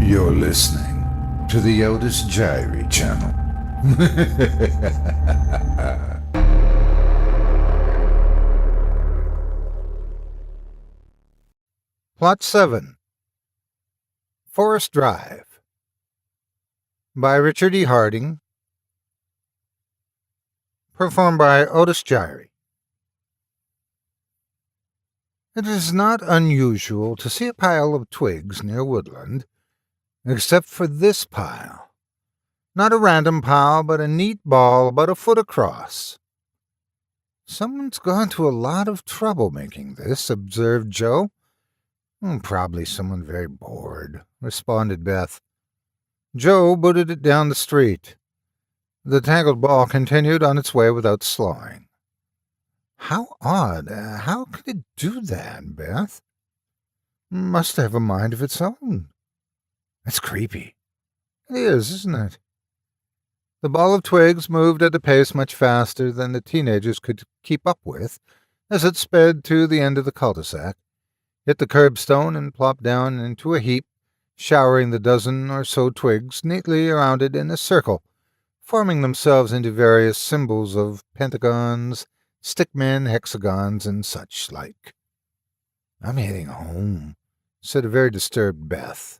You're listening to the Otis Jiry channel. Plot 7. Forest Drive by Richard E. Harding. Performed by Otis Jiry. It is not unusual to see a pile of twigs near woodland, except for this pile. Not a random pile, but a neat ball about a foot across. Someone's gone to a lot of trouble making this, observed Joe. Probably someone very bored, responded Beth. Joe booted it down the street. The tangled ball continued on its way without slowing. How odd. How could it do that, Beth? Must have a mind of its own. That's creepy. It is, isn't it? The ball of twigs moved at a pace much faster than the teenagers could keep up with as it sped to the end of the cul-de-sac, hit the curbstone, and plopped down into a heap, showering the dozen or so twigs neatly around it in a circle, forming themselves into various symbols of pentagons, stickmen, hexagons, and such like. I'm heading home, said a very disturbed Beth.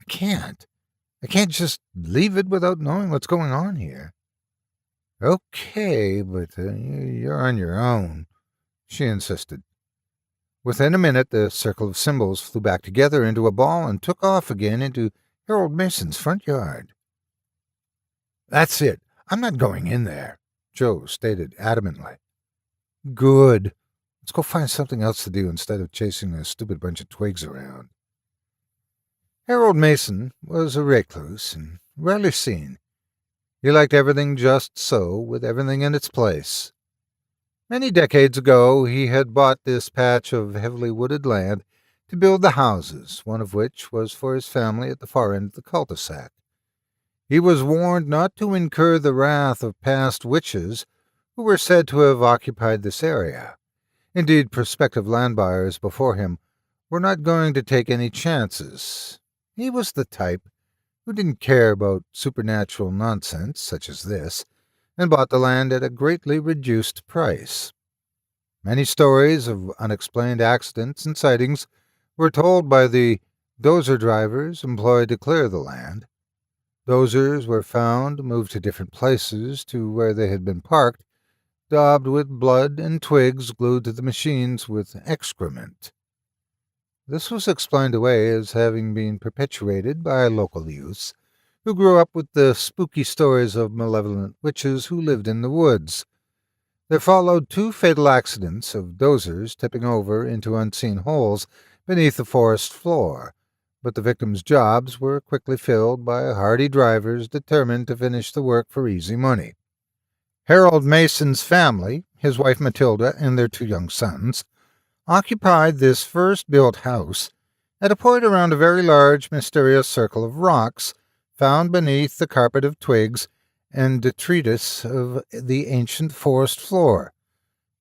I can't just leave it without knowing what's going on here. Okay, but you're on your own, she insisted. Within a minute, the circle of symbols flew back together into a ball and took off again into Harold Mason's front yard. That's it. I'm not going in there, Joe stated adamantly. Good. Let's go find something else to do instead of chasing a stupid bunch of twigs around. Harold Mason was a recluse and rarely seen. He liked everything just so, with everything in its place. Many decades ago, he had bought this patch of heavily wooded land to build the houses, one of which was for his family at the far end of the cul-de-sac. He was warned not to incur the wrath of past witches who were said to have occupied this area. Indeed, prospective land buyers before him were not going to take any chances. He was the type who didn't care about supernatural nonsense such as this, and bought the land at a greatly reduced price. Many stories of unexplained accidents and sightings were told by the dozer drivers employed to clear the land. Dozers were found moved to different places to where they had been parked, daubed with blood and twigs glued to the machines with excrement. This was explained away as having been perpetuated by local youths who grew up with the spooky stories of malevolent witches who lived in the woods. There followed 2 fatal accidents of dozers tipping over into unseen holes beneath the forest floor, but the victims' jobs were quickly filled by hardy drivers determined to finish the work for easy money. Harold Mason's family, his wife Matilda and their 2 young sons, occupied this first-built house at a point around a very large, mysterious circle of rocks found beneath the carpet of twigs and detritus of the ancient forest floor.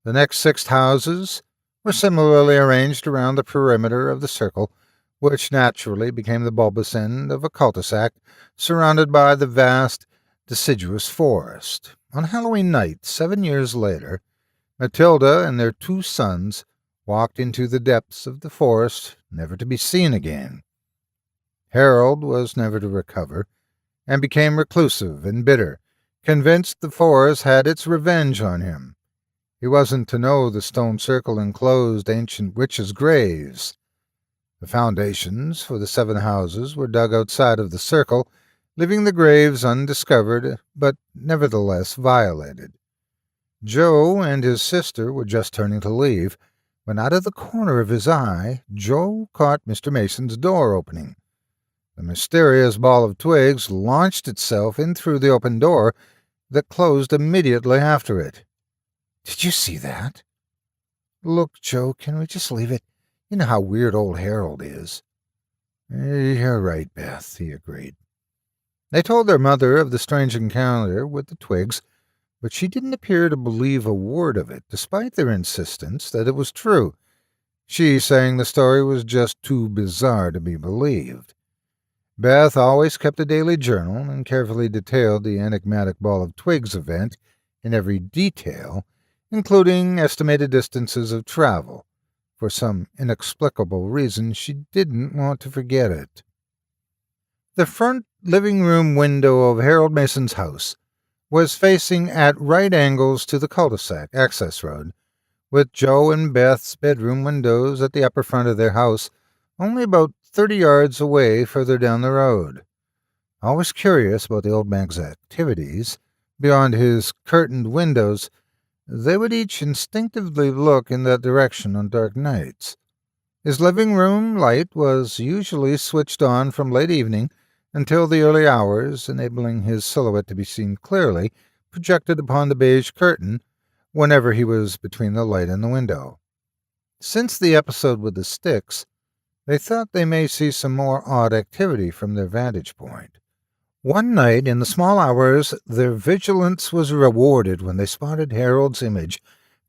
The next 6 houses were similarly arranged around the perimeter of the circle, which naturally became the bulbous end of a cul-de-sac surrounded by the vast, deciduous forest. On Halloween night, 7 years later, Matilda and their 2 sons walked into the depths of the forest, never to be seen again. Harold was never to recover, and became reclusive and bitter, convinced the forest had its revenge on him. He wasn't to know the stone circle enclosed ancient witches' graves. The foundations for the 7 houses were dug outside of the circle, leaving the graves undiscovered, but nevertheless violated. Joe and his sister were just turning to leave, when out of the corner of his eye, Joe caught Mr. Mason's door opening. The mysterious ball of twigs launched itself in through the open door that closed immediately after it. Did you see that? Look, Joe, can we just leave it? You know how weird old Harold is. You're right, Beth, he agreed. They told their mother of the strange encounter with the twigs, but she didn't appear to believe a word of it, despite their insistence that it was true, she saying the story was just too bizarre to be believed. Beth always kept a daily journal and carefully detailed the enigmatic ball of twigs event in every detail, including estimated distances of travel. For some inexplicable reason, she didn't want to forget it. The front living room window of Harold Mason's house was facing at right angles to the cul-de-sac access road, with Joe and Beth's bedroom windows at the upper front of their house, only about 30 yards away further down the road. Always curious about the old man's activities, beyond his curtained windows, they would each instinctively look in that direction on dark nights. His living room light was usually switched on from late evening until the early hours, enabling his silhouette to be seen clearly, projected upon the beige curtain, whenever he was between the light and the window. Since the episode with the sticks, they thought they may see some more odd activity from their vantage point. One night, in the small hours, their vigilance was rewarded when they spotted Harold's image,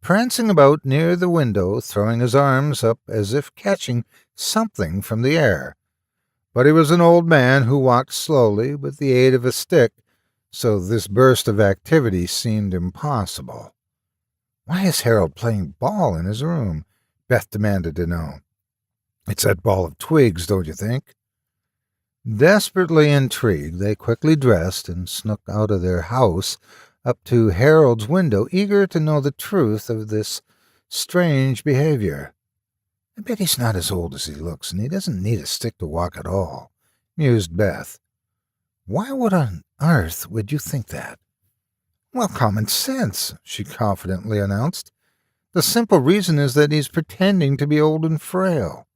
prancing about near the window, throwing his arms up as if catching something from the air. But he was an old man who walked slowly with the aid of a stick, so this burst of activity seemed impossible. "Why is Harold playing ball in his room?" Beth demanded to know. "It's that ball of twigs, don't you think?" Desperately intrigued, they quickly dressed and snuck out of their house up to Harold's window, eager to know the truth of this strange behavior. "I bet he's not as old as he looks, and he doesn't need a stick to walk at all," mused Beth. "Why on earth would you think that?" "Well, common sense," she confidently announced. "The simple reason is that he's pretending to be old and frail."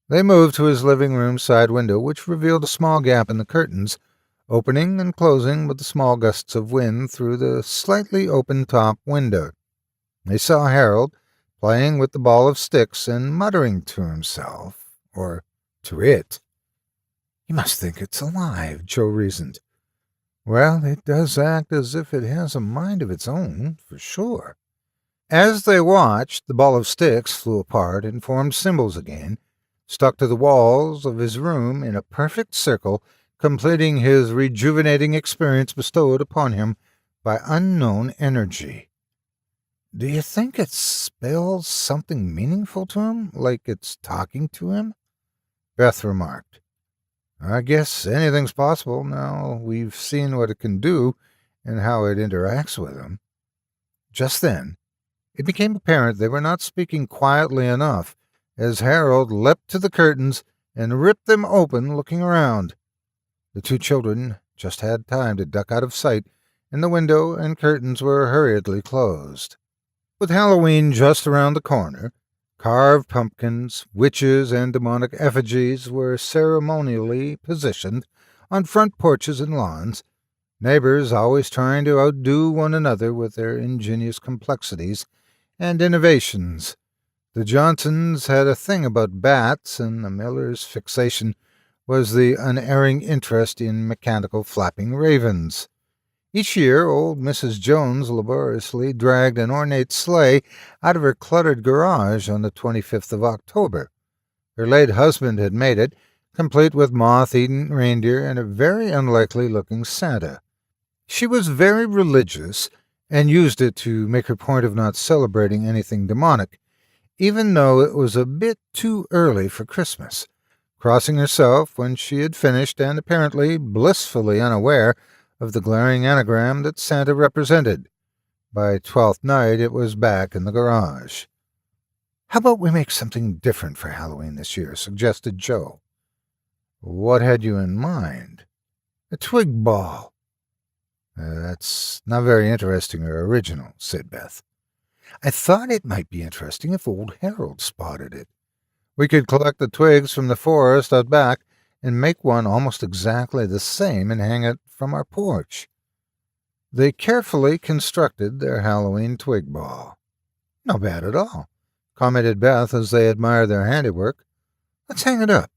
They moved to his living room side window, which revealed a small gap in the curtains, opening and closing with the small gusts of wind through the slightly open top window. They saw Harold playing with the ball of sticks and muttering to himself, or to it. "He must think it's alive," Joe reasoned. "Well, it does act as if it has a mind of its own, for sure." As they watched, the ball of sticks flew apart and formed symbols again, stuck to the walls of his room in a perfect circle, completing his rejuvenating experience bestowed upon him by unknown energy. "Do you think it spells something meaningful to him, like it's talking to him?" Beth remarked. "I guess anything's possible now we've seen what it can do and how it interacts with him." Just then, it became apparent they were not speaking quietly enough, as Harold leapt to the curtains and ripped them open, looking around. The two children just had time to duck out of sight, and the window and curtains were hurriedly closed. With Halloween just around the corner, carved pumpkins, witches, and demonic effigies were ceremonially positioned on front porches and lawns, neighbors always trying to outdo one another with their ingenious complexities and innovations. The Johnsons had a thing about bats, and the Millers' fixation was the unerring interest in mechanical flapping ravens. Each year, old Mrs. Jones laboriously dragged an ornate sleigh out of her cluttered garage on the 25th of October. Her late husband had made it, complete with moth-eaten reindeer and a very unlikely-looking Santa. She was very religious and used it to make her point of not celebrating anything demonic, even though it was a bit too early for Christmas, crossing herself when she had finished and apparently blissfully unaware of the glaring anagram that Santa represented. By Twelfth Night, it was back in the garage. "How about we make something different for Halloween this year?" suggested Joe. "What had you in mind?" "A twig ball." That's not very interesting or original," said Beth. "I thought it might be interesting if old Harold spotted it. We could collect the twigs from the forest out back and make one almost exactly the same and hang it from our porch." They carefully constructed their Halloween twig ball. "Not bad at all," commented Beth as they admired their handiwork. "Let's hang it up."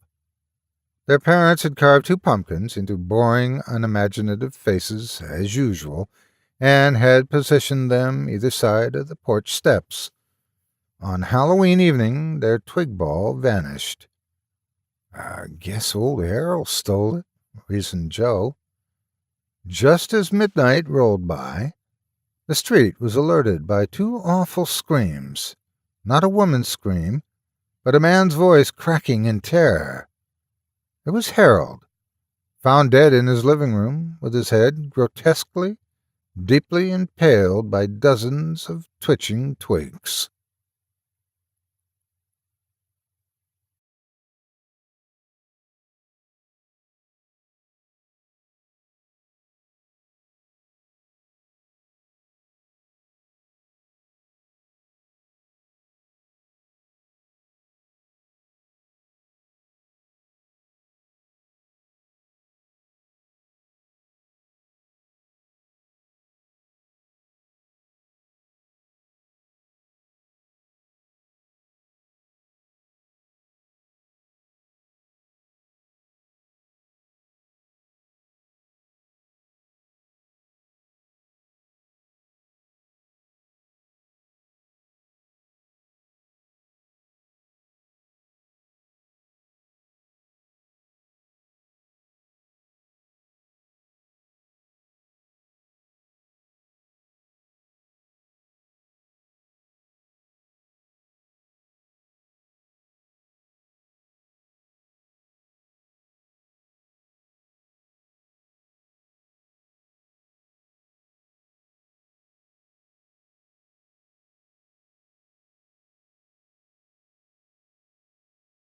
Their parents had carved two pumpkins into boring, unimaginative faces, as usual, and had positioned them either side of the porch steps. On Halloween evening, their twig ball vanished. "I guess old Harold stole it," reasoned Joe. Just as midnight rolled by, the street was alerted by two awful screams. Not a woman's scream, but a man's voice cracking in terror. It was Harold, found dead in his living room, with his head grotesquely, deeply impaled by dozens of twitching twigs.